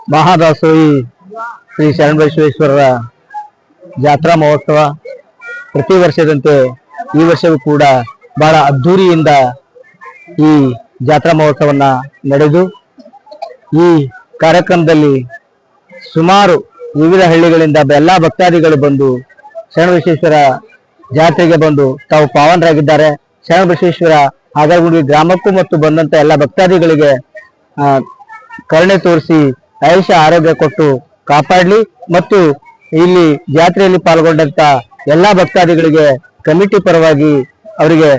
ಮಹಾದಾಸೋಹಿ ಶ್ರೀ ಶರಣಬಸವೇಶ್ವರರ ಜಾತ್ರಾ ಮಹೋತ್ಸವ ಪ್ರತಿ ವರ್ಷದಂತೆ ಈ ವರ್ಷವೂ ಕೂಡ ಬಹಳ ಅದ್ಧೂರಿಯಿಂದ ಈ ಜಾತ್ರಾ ಮಹೋತ್ಸವನ್ನ ನಡೆದು ಈ ಕಾರ್ಯಕ್ರಮದಲ್ಲಿ ಸುಮಾರು ವಿವಿಧ ಹಳ್ಳಿಗಳಿಂದ ಎಲ್ಲಾ ಭಕ್ತಾದಿಗಳು ಬಂದು ಶರಣಬಸವೇಶ್ವರ ಜಾತ್ರೆಗೆ ಬಂದು ತಾವು ಪಾವನರಾಗಿದ್ದಾರೆ. ಶರಣಬಸವೇಶ್ವರ ಹಾಗಲಗುಂಡಿ ಗ್ರಾಮಕ್ಕೂ ಮತ್ತು ಬಂದಂತ ಎಲ್ಲ ಭಕ್ತಾದಿಗಳಿಗೆ ಕರುಣೆ ತೋರಿಸಿ ಆಯುಷ ಆರೋಗ್ಯ ಕೊಟ್ಟು ಕಾಪಾಡಲಿ ಮತ್ತು ಇಲ್ಲಿ ಜಾತ್ರೆಯಲ್ಲಿ ಪಾಲ್ಗೊಂಡಂತ ಎಲ್ಲಾ ಭಕ್ತಾದಿಗಳಿಗೆ ಕಮಿಟಿ ಪರವಾಗಿ ಅವರಿಗೆ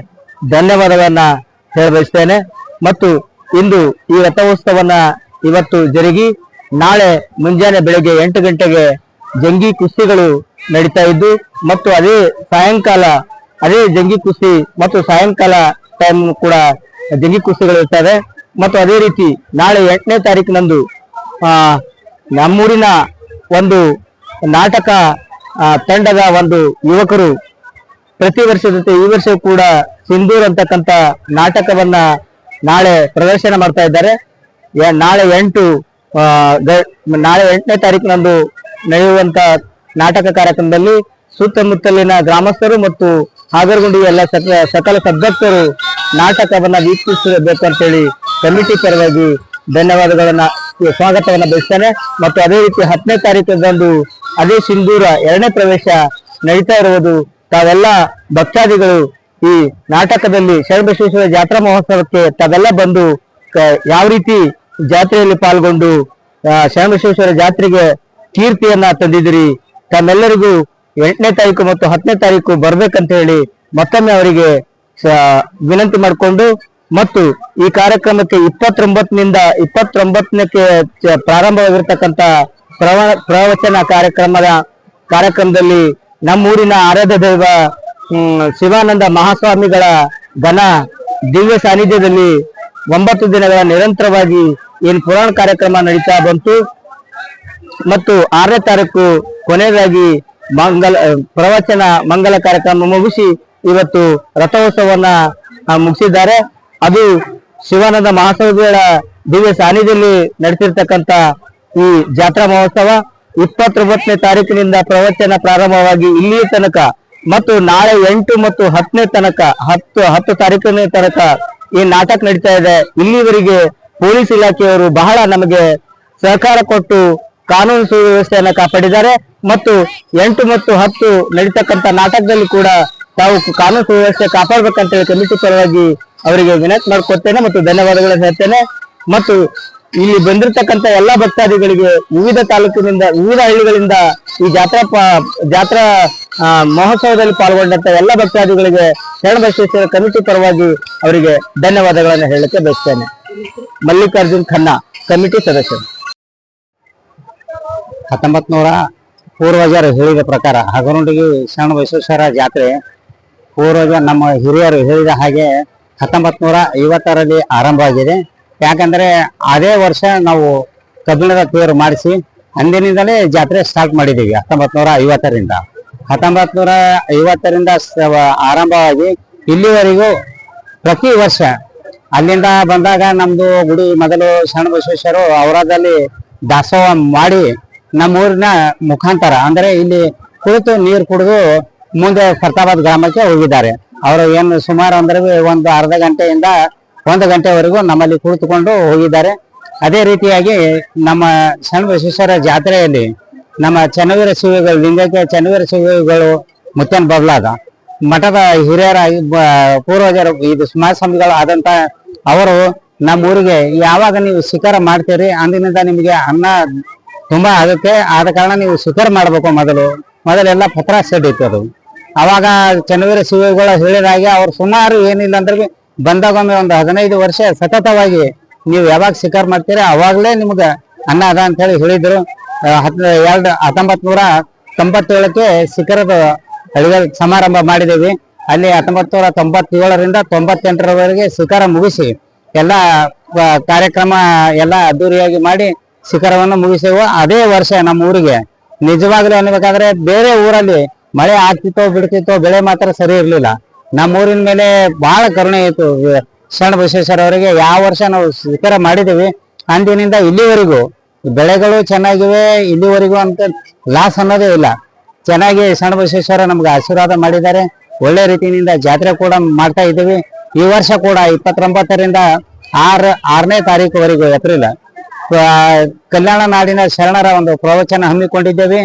ಧನ್ಯವಾದಗಳನ್ನ ಹೇಳಬಯಸ್ತೇನೆ. ಮತ್ತು ಇಂದು ಈ ರಥೋತ್ಸವನ ಇವತ್ತು ಜರುಗಿ ನಾಳೆ ಮುಂಜಾನೆ ಬೆಳಗ್ಗೆ 8 ಗಂಟೆಗೆ ಜಂಗಿ ಕುಸ್ತಿಗಳು ನಡೀತಾ ಇದ್ದು ಮತ್ತು ಅದೇ ಸಾಯಂಕಾಲ ಅದೇ ಜಂಗಿ ಕುಸ್ತಿ ಮತ್ತು ಸಾಯಂಕಾಲ ಟೈಮ್ ಕೂಡ ಜಂಗಿ ಕುಸ್ತಿಗಳು ಇರ್ತವೆ. ಮತ್ತು ಅದೇ ರೀತಿ ನಾಳೆ 8ನೇ ತಾರೀಕಿನಂದು ನಮ್ಮೂರಿನ ಒಂದು ನಾಟಕ ತಂಡದ ಒಂದು ಯುವಕರು ಪ್ರತಿ ವರ್ಷದಂತೆ ಈ ವರ್ಷ ಕೂಡ ಸಿಂಧೂರ್ ಅಂತಕ್ಕಂಥ ನಾಟಕವನ್ನ ನಾಳೆ ಪ್ರದರ್ಶನ ಮಾಡ್ತಾ ಇದ್ದಾರೆ. ನಾಳೆ 8ನೇ ತಾರೀಕಿನಂದು ನಡೆಯುವಂತ ನಾಟಕ ಕಾರ್ಯಕ್ರಮದಲ್ಲಿ ಸುತ್ತಮುತ್ತಲಿನ ಗ್ರಾಮಸ್ಥರು ಮತ್ತು ಹಾಗಲಗುಂಡಿಯ ಎಲ್ಲ ಸಕಲ ಸದಸ್ಯರು ನಾಟಕವನ್ನ ವೀಕ್ಷಿಸಬೇಕಂತೇಳಿ ಕಮಿಟಿ ಪರವಾಗಿ ಧನ್ಯವಾದಗಳನ್ನ ಸ್ವಾಗತವನ್ನ ಬಯಸ್ತೇನೆ. ಮತ್ತು ಅದೇ ರೀತಿ 10ನೇ ತಾರೀಕಿನಂದು ಅದೇ ಸಿಂಧೂರ 2ನೇ ಪ್ರವೇಶ ನಡೀತಾ ಇರುವುದು ತಾವೆಲ್ಲ ಭಕ್ತಾದಿಗಳು ಈ ನಾಟಕದಲ್ಲಿ ಶರಣಬಸವೇಶ್ವರ ಜಾತ್ರಾ ಮಹೋತ್ಸವಕ್ಕೆ ತಾವೆಲ್ಲ ಬಂದು ಯಾವ ರೀತಿ ಜಾತ್ರೆಯಲ್ಲಿ ಪಾಲ್ಗೊಂಡು ಶರಣಬಸವೇಶ್ವರ ಜಾತ್ರೆಗೆ ಕೀರ್ತಿಯನ್ನ ತಂದಿದ್ದೀರಿ, ತಮ್ಮೆಲ್ಲರಿಗೂ 8ನೇ ತಾರೀಕು ಮತ್ತು 10ನೇ ತಾರೀಕು ಬರ್ಬೇಕಂತ ಹೇಳಿ ಮತ್ತೊಮ್ಮೆ ಅವರಿಗೆ ವಿನಂತಿ ಮಾಡಿಕೊಂಡು ಮತ್ತು ಈ ಕಾರ್ಯಕ್ರಮಕ್ಕೆ 29ನಿಂದ 29ಕ್ಕೆ ಪ್ರಾರಂಭವಾಗಿರ್ತಕ್ಕಂಥ ಪ್ರವಚನ ಕಾರ್ಯಕ್ರಮದಲ್ಲಿ ನಮ್ಮೂರಿನ ಆರಾಧ್ಯ ದೈವ ಶಿವಾನಂದ ಮಹಾಸ್ವಾಮಿಗಳ ಘನ ದಿವ್ಯ ಸಾನ್ನಿಧ್ಯದಲ್ಲಿ 9 ದಿನಗಳ ನಿರಂತರವಾಗಿ ಏನು ಪುರಾಣ ಕಾರ್ಯಕ್ರಮ ನಡೀತಾ ಬಂತು ಮತ್ತು 6ನೇ ತಾರೀಕು ಕೊನೆಯದಾಗಿ ಪ್ರವಚನ ಮಂಗಲ ಕಾರ್ಯಕ್ರಮ ಮುಗಿಸಿ ಇವತ್ತು ರಥೋತ್ಸವನ್ನ ಮುಗಿಸಿದ್ದಾರೆ. ಅದು ಶಿವಾನಂದ ಮಹಾಸ್ವಾಮಿಗಳ ದಿವ್ಯ ಸಾನ್ನಿಧ್ಯದಲ್ಲಿ ನಡೆಸಿರ್ತಕ್ಕಂಥ ಈ ಜಾತ್ರಾ ಮಹೋತ್ಸವ 29ನೇ ತಾರೀಕಿನಿಂದ ಪ್ರವಚನ ಪ್ರಾರಂಭವಾಗಿ ಇಲ್ಲಿಯ ತನಕ ಮತ್ತು ನಾಳೆ 8 ಮತ್ತು 10ನೇ ತನಕ 10 ತಾರೀಕಿನ ತನಕ ಈ ನಾಟಕ ನಡೀತಾ ಇದೆ. ಇಲ್ಲಿವರೆಗೆ ಪೊಲೀಸ್ ಇಲಾಖೆಯವರು ಬಹಳ ನಮಗೆ ಸಹಕಾರ ಕೊಟ್ಟು ಕಾನೂನು ಸುವ್ಯವಸ್ಥೆಯನ್ನ ಕಾಪಾಡಿದ್ದಾರೆ ಮತ್ತು 8 ಮತ್ತು 10 ನಡೀತಕ್ಕಂಥ ನಾಟಕದಲ್ಲಿ ಕೂಡ ತಾವು ಕಾನೂನು ಸುವ್ಯವಸ್ಥೆ ಕಾಪಾಡಬೇಕಂತ ಹೇಳಿ ಕಮಿಟಿ ಪರವಾಗಿ ಅವರಿಗೆ ವಿನಂತಿ ಮಾಡ್ಕೊಡ್ತೇನೆ ಮತ್ತು ಧನ್ಯವಾದಗಳನ್ನು ಹೇಳ್ತೇನೆ. ಮತ್ತು ಇಲ್ಲಿ ಬಂದಿರತಕ್ಕಂಥ ಎಲ್ಲಾ ಭಕ್ತಾದಿಗಳಿಗೆ ವಿವಿಧ ತಾಲೂಕಿನಿಂದ ವಿವಿಧ ಹಳ್ಳಿಗಳಿಂದ ಈ ಜಾತ್ರಾ ಮಹೋತ್ಸವದಲ್ಲಿ ಪಾಲ್ಗೊಂಡಂತ ಎಲ್ಲ ಭಕ್ತಾದಿಗಳಿಗೆ ಶರಣಬಸವೇಶ್ವರ ಕಮಿಟಿ ಪರವಾಗಿ ಅವರಿಗೆ ಧನ್ಯವಾದಗಳನ್ನು ಹೇಳಕ್ಕೆ ಬಯಸ್ತೇನೆ. ಮಲ್ಲಿಕಾರ್ಜುನ್ ಖನ್ನಾ, ಕಮಿಟಿ ಸದಸ್ಯರು. 1900 ಪೂರ್ವಜರು ಹೇಳಿದ ಪ್ರಕಾರ ಹಾಗಲಗುಂಡಿಗೆ ಶರಣಬಸವೇಶ್ವರ ಜಾತ್ರೆ ಪೂರ್ವಜ ನಮ್ಮ ಹಿರಿಯರು ಹೇಳಿದ ಹಾಗೆ 1950ರಲ್ಲಿ ಆರಂಭ ಆಗಿದೆ. ಯಾಕಂದ್ರೆ ಅದೇ ವರ್ಷ ನಾವು ಕಬ್ಬಿಣದ ತೇರು ಮಾಡಿಸಿ ಅಂದಿನಿಂದಲೇ ಜಾತ್ರೆ ಸ್ಟಾರ್ಟ್ ಮಾಡಿದ್ದೀವಿ. 1950ರಿಂದ 1950ರಿಂದ ಆರಂಭವಾಗಿ ಇಲ್ಲಿವರೆಗೂ ಪ್ರತಿ ವರ್ಷ ಅಲ್ಲಿಂದ ಬಂದಾಗ ನಮ್ದು ಗುಡಿ ಮೊದಲು ಶರಣಬಸವೇಶ್ವರ ಔರಾದಲ್ಲಿ ದಾಸೋಹ ಮಾಡಿ ನಮ್ಮೂರಿನ ಮುಖಾಂತರ ಅಂದ್ರೆ ಇಲ್ಲಿ ಕುಳಿತು ನೀರು ಕುಡಿದು ಮುಂದೆ ಫರ್ತಾಬಾದ್ ಗ್ರಾಮಕ್ಕೆ ಹೋಗಿದ್ದಾರೆ. ಅವರು ಏನು ಸುಮಾರು ಅಂದ್ರೆ ಒಂದು ಅರ್ಧ ಗಂಟೆಯಿಂದ 1 ಗಂಟೆವರೆಗೂ ನಮ್ಮಲ್ಲಿ ಕುಳಿತುಕೊಂಡು ಹೋಗಿದ್ದಾರೆ. ಅದೇ ರೀತಿಯಾಗಿ ನಮ್ಮ ಶರಣಬಸವೇಶ್ವರ ಜಾತ್ರೆಯಲ್ಲಿ ನಮ್ಮ ಚನ್ನವೀರ ಶಿವಗಳು ಲಿಂಗಕ್ಕೆ ಚನ್ನವೀರ ಶಿವಗಳು ಮುತ್ತನ್ ಬದಲಾದ ಮಠದ ಹಿರಿಯರ ಪೂರ್ವಜರು ಇದು ಸ್ವಾಮಿಗಳು ಆದಂತ ಅವರು ನಮ್ಮ ಊರಿಗೆ ಯಾವಾಗ ನೀವು ಶಿಖರ ಮಾಡ್ತೀರಿ ಅಂದಿನಿಂದ ನಿಮಗೆ ಅನ್ನ ತುಂಬಾ ಆಗುತ್ತೆ, ಆದ ಕಾರಣ ನೀವು ಶಿಖರ ಮಾಡ್ಬೇಕು. ಮೊದಲೆಲ್ಲ ಪತ್ರ ಸೆಡ್ ಇತ್ತು ಅದು. ಅವಾಗ ಚನ್ನವೀರ ಶಿವಗಳು ಹೇಳಿದಾಗೆ ಅವ್ರು ಸುಮಾರು ಏನಿಲ್ಲ ಅಂದ್ರೆ ಬಂದಾಗೊಮ್ಮೆ ಒಂದು 15 ವರ್ಷ ಸತತವಾಗಿ ನೀವು ಯಾವಾಗ ಶಿಖರ ಮಾಡ್ತೀರಿ ಅವಾಗಲೇ ನಿಮ್ಗೆ ಅನ್ನ ಅದ ಅಂತ ಹೇಳಿ ಹೇಳಿದ್ರು. 1997ಕ್ಕೆ ಶಿಖರದ ಸಮಾರಂಭ ಮಾಡಿದ್ದೀವಿ. ಅಲ್ಲಿ 1997ರಿಂದ 98ರವರೆಗೆ ಶಿಖರ ಮುಗಿಸಿ ಎಲ್ಲ ಕಾರ್ಯಕ್ರಮ ಎಲ್ಲ ಅದ್ದೂರಿಯಾಗಿ ಮಾಡಿ ಶಿಖರವನ್ನು ಮುಗಿಸೇವು. ಅದೇ ವರ್ಷ ನಮ್ಮ ಊರಿಗೆ ನಿಜವಾಗ್ಲೂ ಅನ್ಬೇಕಾದ್ರೆ ಬೇರೆ ಊರಲ್ಲಿ ಮಳೆ ಆಗ್ತಿತ್ತೋ ಬಿಡ್ತಿತ್ತೋ ಬೆಳೆ ಮಾತ್ರ ಸರಿ ಇರ್ಲಿಲ್ಲ. ನಮ್ಮ ಊರಿನ ಮೇಲೆ ಬಹಳ ಕರುಣೆ ಇತ್ತು ಶರಣಬಸವೇಶ್ವರ ಅವರಿಗೆ. ಯಾವ ವರ್ಷ ನಾವು ಶಿಖರ ಮಾಡಿದ್ದೀವಿ ಅಂದಿನಿಂದ ಇಲ್ಲಿವರೆಗೂ ಬೆಳೆಗಳು ಚೆನ್ನಾಗಿವೆ, ಇಲ್ಲಿವರೆಗೂ ಅಂತ ಲಾಸ್ ಅನ್ನೋದೇ ಇಲ್ಲ. ಚೆನ್ನಾಗಿ ಶರಣ ಬಸವೇಶ್ವರ ನಮ್ಗೆ ಆಶೀರ್ವಾದ ಮಾಡಿದ್ದಾರೆ. ಒಳ್ಳೆ ರೀತಿಯಿಂದ ಜಾತ್ರೆ ಕೂಡ ಮಾಡ್ತಾ ಇದ್ದೀವಿ. ಈ ವರ್ಷ ಕೂಡ 29ರಿಂದ 6ನೇ ತಾರೀಕುವರೆಗೂ ಏಪ್ರಿಲ್ ಕಲ್ಯಾಣ ನಾಡಿನ ಶರಣರ ಒಂದು ಪ್ರವಚನ ಹಮ್ಮಿಕೊಂಡಿದ್ದೇವೆ.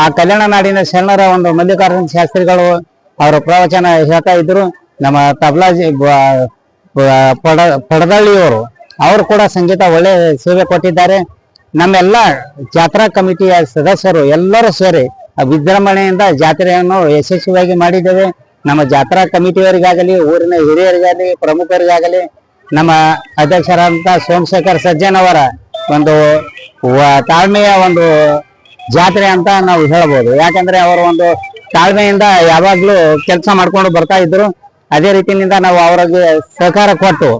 ಆ ಕಲ್ಯಾಣ ನಾಡಿನ ಶರಣರ ಒಂದು ಮಲ್ಲಿಕಾರ್ಜುನ ಶಾಸ್ತ್ರಿಗಳು ಅವರ ಪ್ರವಚನ ಹೇಳ್ತಾ ಇದ್ರು. ನಮ್ಮ ತಬಲಾಜಿ ಪಡದಳ್ಳಿಯವರು ಅವರು ಕೂಡ ಸಂಗೀತ ಒಳ್ಳೆ ಸೇವೆ ಕೊಟ್ಟಿದ್ದಾರೆ. ನಮ್ಮೆಲ್ಲ ಜಾತ್ರಾ ಕಮಿಟಿಯ ಸದಸ್ಯರು ಎಲ್ಲರೂ ಸೇರಿ ವಿಜೃಂಭಣೆಯಿಂದ ಜಾತ್ರೆಯನ್ನು ಯಶಸ್ವಿಯಾಗಿ ಮಾಡಿದ್ದೇವೆ. ನಮ್ಮ ಜಾತ್ರಾ ಕಮಿಟಿಯವರಿಗಾಗಲಿ, ಊರಿನ ಹಿರಿಯರಿಗಾಗಲಿ, ಪ್ರಮುಖರಿಗಾಗಲಿ, ನಮ್ಮ ಅಧ್ಯಕ್ಷರಾದಂಥ ಸೋಮಶೇಖರ್ ಸಜ್ಜನ್ ಅವರ ಒಂದು ತಾಳ್ಮೆಯ ಒಂದು ಜಾತ್ರೆ ಅಂತ ನಾವು ಹೇಳ್ಬೋದು. ಯಾಕಂದ್ರೆ ಅವರು ಒಂದು ತಾಳ್ಮೆಯಿಂದ ಯಾವಾಗ್ಲೂ ಕೆಲಸ ಮಾಡ್ಕೊಂಡು ಬರ್ತಾ ಇದ್ರು. ಅದೇ ರೀತಿಯಿಂದ ನಾವು ಅವರಿಗೆ ಸಹಕಾರ ಕೊಟ್ಟು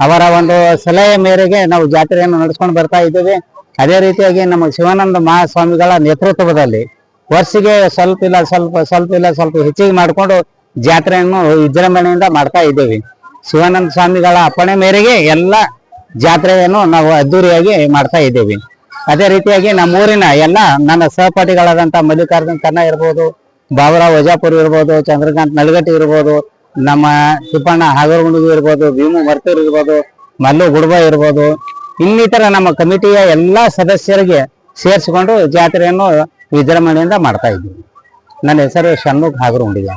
ಅವರ ಒಂದು ಸಲಹೆ ಮೇರೆಗೆ ನಾವು ಜಾತ್ರೆಯನ್ನು ನಡೆಸ್ಕೊಂಡು ಬರ್ತಾ ಇದ್ದೇವೆ. ಅದೇ ರೀತಿಯಾಗಿ ನಮ್ಮ ಶಿವಾನಂದ ಮಹಾಸ್ವಾಮಿಗಳ ನೇತೃತ್ವದಲ್ಲಿ ವರ್ಷಿಗೆ ಸ್ವಲ್ಪ ಹೆಚ್ಚಿಗೆ ಮಾಡಿಕೊಂಡು ಜಾತ್ರೆಯನ್ನು ವಿಜೃಂಭಣೆಯಿಂದ ಮಾಡ್ತಾ ಇದ್ದೇವೆ. ಶಿವಾನಂದ ಸ್ವಾಮಿಗಳ ಅಪ್ಪಣೆ ಮೇರೆಗೆ ಎಲ್ಲ ಜಾತ್ರೆಯನ್ನು ನಾವು ಅದ್ದೂರಿಯಾಗಿ ಮಾಡ್ತಾ ಇದ್ದೇವೆ. ಅದೇ ರೀತಿಯಾಗಿ ನಮ್ಮೂರಿನ ಎಲ್ಲ ನನ್ನ ಸಹಪಾಠಿಗಳಾದಂಥ ಮಲ್ಲಿಕಾರ್ಜುನ್ ಕನ್ನ ಇರ್ಬೋದು, ಬಾಬುರಾವ್ ವಜಾಪುರ್ ಇರ್ಬೋದು, ಚಂದ್ರಕಾಂತ್ ನಲ್ಗಟ್ಟಿ ಇರ್ಬೋದು, ನಮ್ಮ ತಿಪ್ಪಣ್ಣ ಹಾಗರಗುಂಡಿಗೆ ಇರ್ಬೋದು, ಭೀಮು ಮರ್ತೂರ್ ಇರ್ಬೋದು, ಮಲ್ಲು ಗುಡ್ಬ ಇರ್ಬೋದು, ಇನ್ನಿತರ ನಮ್ಮ ಕಮಿಟಿಯ ಎಲ್ಲಾ ಸದಸ್ಯರಿಗೆ ಸೇರಿಸಿಕೊಂಡು ಜಾತ್ರೆಯನ್ನು ವಿಜೃಂಭಣೆಯಿಂದ ಮಾಡ್ತಾ ಇದ್ದೀವಿ. ನನ್ನ ಹೆಸರು ಷಣ್ಮುಖ್ ಹಾಗರಗುಂಡಿಗೆ.